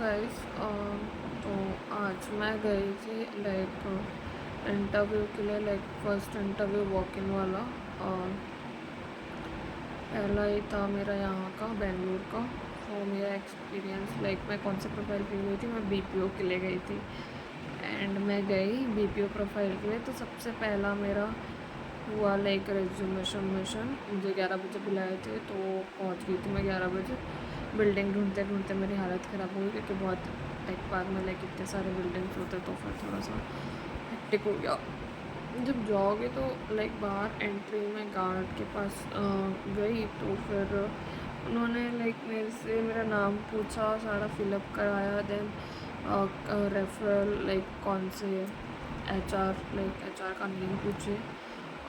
Guys, तो आज मैं गई थी लाइक इंटरव्यू के लिए, like first interview walk in वाला। पहला ही था मेरा यहाँ का बेंगलुरु का। तो मेरा एक्सपीरियंस, लाइक मैं कौन सा प्रोफाइल के लिए गई थी, मैं बीपीओ के लिए गई थी। एंड मैं गई बीपीओ प्रोफाइल के लिए। तो सबसे पहला मेरा हुआ लाइक रेज्यूमे सबमिशन। मुझे 11 बजे बुलाए थे, तो पहुँच गई थी मैं 11 बजे। बिल्डिंग ढूंढते ढूंढते मेरी हालत ख़राब हो गई, क्योंकि बहुत टेक पार्क में लाइक इतने सारे बिल्डिंग्स होते, तो फिर थोड़ा सा हेक्टिक हो गया। जब जाओगे तो लाइक बाहर एंट्री में गार्ड के पास गई, तो फिर उन्होंने लाइक मेरे से मेरा नाम पूछा, सारा फिलअप कराया। देन रेफरल लाइक कौन से एचआर का नेम पूछे,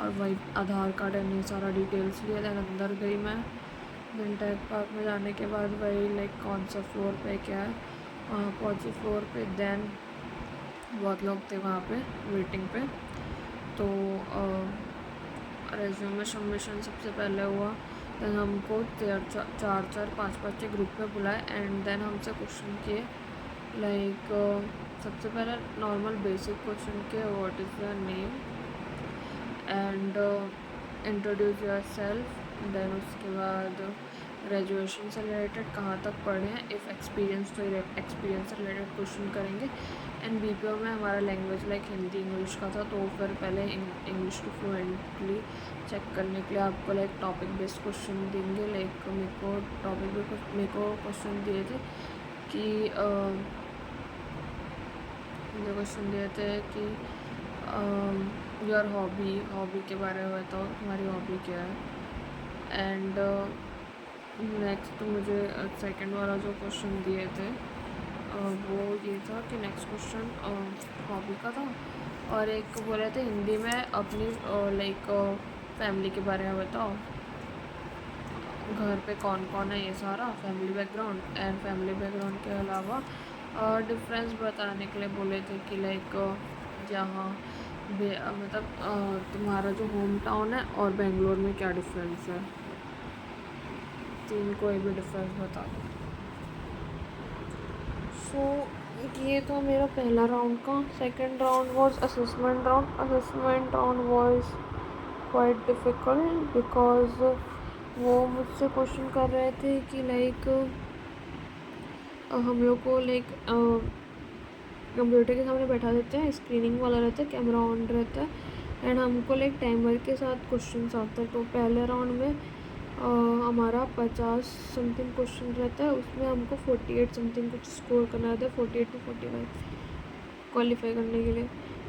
और वही आधार कार्ड एंड ये सारा डिटेल्स लिया। देन अंदर गई मैं। देन टेक पार्क में जाने के बाद वही लाइक कौन सा फ्लोर पे क्या है, वहाँ पहुँची फ्लोर पे। देन बहुत लोग थे वहाँ पे वेटिंग पे। तो रेज्यूमे सबमिशन सबसे पहले हुआ। देन हमको चार पाँच के ग्रुप में बुलाए, एंड देन हमसे क्वेश्चन किए लाइक सबसे पहले नॉर्मल बेसिक क्वेश्चन किए, what is your name and introduce yourself. Then उसके बाद ग्रेजुएशन से रिलेटेड कहाँ तक पढ़े हैं, इफ़ एक्सपीरियंस तो एक्सपीरियंस से रिलेटेड क्वेश्चन करेंगे। एंड बीपीओ में हमारा लैंग्वेज लाइक हिंदी इंग्लिश का था, तो फिर पहले इंग्लिश को फ्लुएंटली चेक करने के लिए आपको लाइक टॉपिक बेस्ड क्वेश्चन देंगे। लाइक मेरे को क्वेश्चन दिए थे कि मुझे क्वेश्चन दिए थे कि योर हॉबी के बारे में बताओ, तुम्हारी हॉबी क्या है। एंड नेक्स्ट मुझे सेकंड वाला जो क्वेश्चन दिए थे वो ये था कि नेक्स्ट क्वेश्चन हॉबी का था, और एक बोले थे हिंदी में अपनी लाइक फैमिली के बारे में बताओ, घर पे कौन कौन है, ये सारा family background. And family background के अलावा डिफरेंस बताने के लिए बोले थे कि लाइक जहाँ मतलब तुम्हारा जो होम टाउन है और बेंगलोर में क्या डिफरेंस है, तीन कोई भी डिफरेंस बता दो। सो ये तो मेरा पहला राउंड का। Second round was assessment round. Assessment round was quite difficult because वो मुझसे क्वेश्चन कर रहे थे कि लाइक हम लोग को लाइक कंप्यूटर के सामने बैठा देते हैं, स्क्रीनिंग वाला रहता है, कैमरा ऑन रहता है, एंड हमको लाइक टाइमर के साथ क्वेश्चन आते हैं। तो पहले राउंड में हमारा 50 समथिंग क्वेश्चन रहता है, उसमें हमको 48 समथिंग कुछ स्कोर करना रहता है, 48 to 45 क्वालिफाई करने के लिए।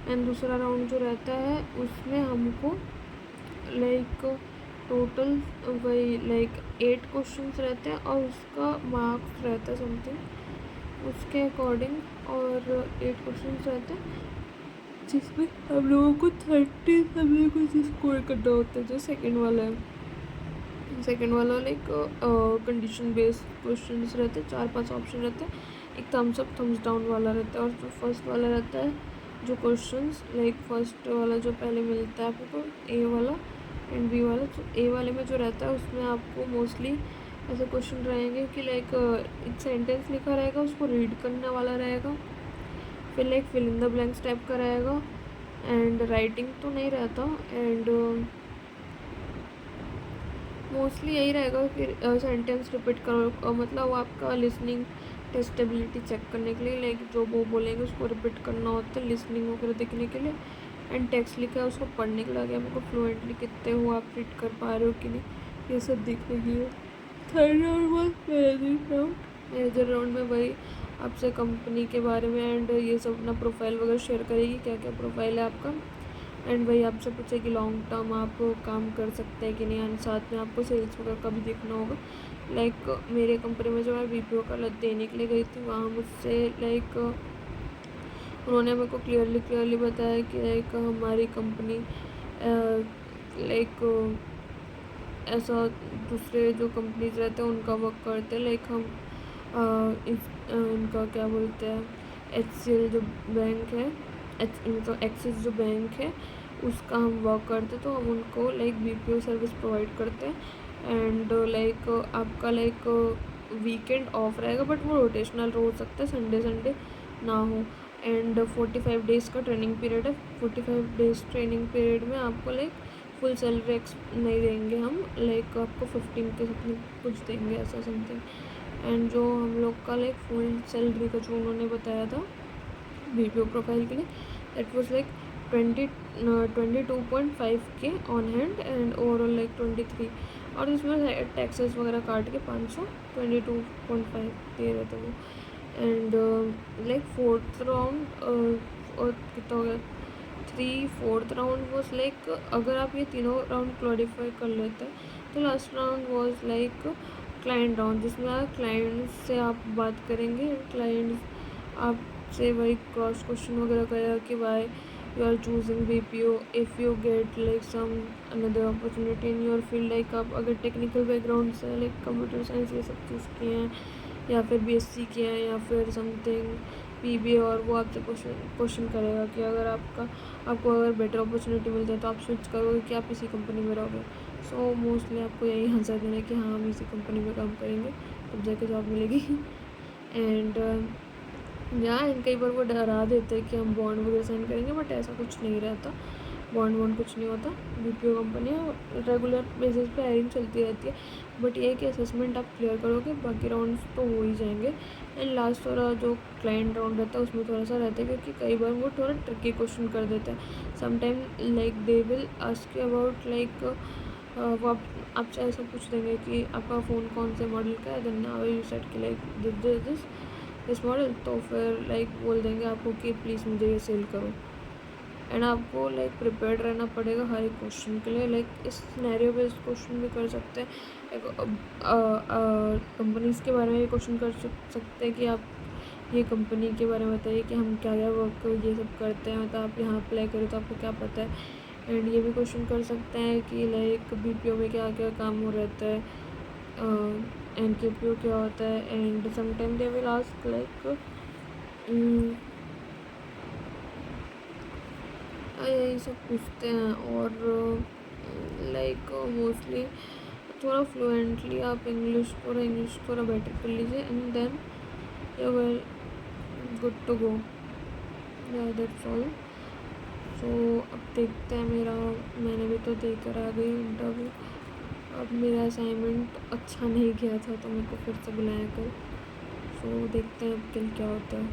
एंड दूसरा राउंड जो रहता है उसमें हमको लाइक टोटल वही लाइक 8 क्वेश्चन रहते हैं, और उसका मार्क्स रहता है समथिंग उसके अकॉर्डिंग, और 8 क्वेश्चन रहते हैं जिसमें हम लोगों को 30 समथिंग कुछ स्कोर करना होता है। जो सेकेंड वाला है, सेकेंड वाला लाइक कंडीशन बेस्ड क्वेश्चन रहते हैं, 4-5 ऑप्शन रहते हैं, एक थम्स अप थम्स डाउन वाला रहता है। और जो फर्स्ट वाला रहता है जो क्वेश्चंस लाइक फर्स्ट वाला जो पहले मिलता है आपको, ए वाला एंड बी वाला। तो ए वाले में जो रहता है उसमें आपको मोस्टली ऐसे क्वेश्चन रहेंगे कि लाइक एक सेंटेंस लिखा रहेगा, उसको रीड करने वाला रहेगा, फिर like fill in the blanks type का रहेगा, एंड राइटिंग तो नहीं रहता। एंड मोस्टली यही रहेगा कि सेंटेंस रिपीट करो, मतलब वो आपका लिसनिंग टेस्टेबिलिटी चेक करने के लिए, लाइक जो वो बोलेंगे उसको रिपीट करना होता है, लिसनिंग वगैरह देखने के लिए। एंड टेक्स्ट लिखा है उसको पढ़ने के लिए आपको फ्लुएंटली कितने हो आप रीड कर पा रहे हो कि नहीं, ये सब देखने के लिए। Third round was manager round. Manager round में वही आपसे कंपनी के बारे में एंड ये सब अपना प्रोफाइल वगैरह शेयर करेगी, क्या क्या प्रोफाइल है आपका, एंड वही आपसे पूछे कि लॉन्ग टर्म आप काम कर सकते हैं कि नहीं, एंड साथ में आपको सेल्स वगैरह का भी देखना होगा। लाइक मेरे कंपनी में जो मैं बीपीओ का देने के लिए गई थी, वहाँ मुझसे लाइक उन्होंने मेरे को क्लियरली बताया कि लाइक हमारी कंपनी लाइक ऐसा दूसरे जो कंपनीज रहते हैं उनका वर्क करते हैं। लाइक हम इनका क्या बोलते हैं, HCL जो बैंक है, मतलब एक्सिस जो बैंक है उसका हम वर्क करते, तो हम उनको लाइक बीपीओ सर्विस प्रोवाइड करते हैं। एंड लाइक आपका लाइक वीकेंड ऑफ रहेगा, बट वो रोटेशनल हो सकता है, संडे संडे ना हो। एंड 45 डेज़ का ट्रेनिंग पीरियड है। 45 डेज़ ट्रेनिंग पीरियड में आपको लाइक फुल सैलरी नहीं देंगे हम, लाइक आपको 15 के समथिंग कुछ देंगे, ऐसा समथिंग। एंड जो हम लोग का लाइक फुल सैलरी का जो उन्होंने बताया था BPO प्रोफाइल के लिए, that was like 22.5K on hand and overall like 23, और इसमें टैक्सेस वगैरह काट के 522.5 दे रहे थे वो। एंड लाइक फोर्थ राउंड और कितना हो गया, 4th राउंड वॉज लाइक, अगर आप ये तीनों राउंड क्वालिफाई कर लेते हैं तो last round was like client round, जिसमें आप क्लाइंट से आप बात करेंगे। क्लाइंट आपसे वही क्रॉस क्वेश्चन वगैरह करेगा कि why you are choosing BPO, if you get like some another opportunity in your field, like आप अगर टेक्निकल बैकग्राउंड से लाइक कंप्यूटर साइंस ये सब चीज़ किए हैं, या फिर BSc किए हैं, या फिर समथिंग PBA, और वो आपसे क्वेश्चन करेगा कि अगर आपको अगर बेटर अपॉर्चुनिटी मिलती है तो आप स्विच करोगे कि आप इसी कंपनी में रहोगे। सो मोस्टली आपको यही आंसर देना है कि हाँ हम इसी कंपनी में काम करेंगे, तब जाके जॉब मिलेगी। एंड एंड कई बार वो डरा देते हैं कि हम बॉन्ड वगैरह साइन करेंगे, बट ऐसा कुछ नहीं रहता, बॉन्ड कुछ नहीं होता। BPO कंपनी है, रेगुलर बेसिस पे हायरिंग चलती रहती है, बट ये है कि असेसमेंट आप क्लियर करोगे, बाकी राउंड्स तो हो ही जाएंगे। एंड लास्ट वाला जो क्लाइंट राउंड रहता है उसमें थोड़ा सा रहता है, क्योंकि कई बार वो थोड़ा ट्रिकी क्वेश्चन कर देते हैं। Sometime like they will ask you about like वो आपसे ऐसा पूछ देंगे कि आपका फ़ोन कौन से मॉडल का है, देन नाउ यू सेड कि लाइक दिस मॉडल, तो फिर लाइक बोल देंगे आपको कि प्लीज़ मुझे ये सेल करो। एंड आपको लाइक प्रिपेयर्ड रहना पड़ेगा हर एक क्वेश्चन के लिए। लाइक इस सिनेरियो बेस्ड क्वेश्चन भी कर सकते हैं, कंपनीज़ के बारे में भी क्वेश्चन कर सकते हैं कि आप ये कंपनी के बारे में बताइए कि हम क्या क्या वर्क ये सब करते हैं, मतलब आप यहाँ अप्लाई करें तो आपको क्या पता है। एंड ये भी क्वेश्चन कर सकते हैं कि लाइक BPO में क्या क्या काम हो रहता है, NKPO क्या होता है। And sometime they will ask like यही सब पूछते हैं। और लाइक मोस्टली थोड़ा फ्लुएंटली आप इंग्लिश थोड़ा बेटर कर लीजिए, and then you will good to go, that's all. So अब देखते हैं, मैंने भी तो दे कर आ गई इंटरव्यू। अब मेरा असाइनमेंट अच्छा नहीं गया था तो मेरे को फिर से बुलाया कर। सो देखते हैं अब कल क्या होता है।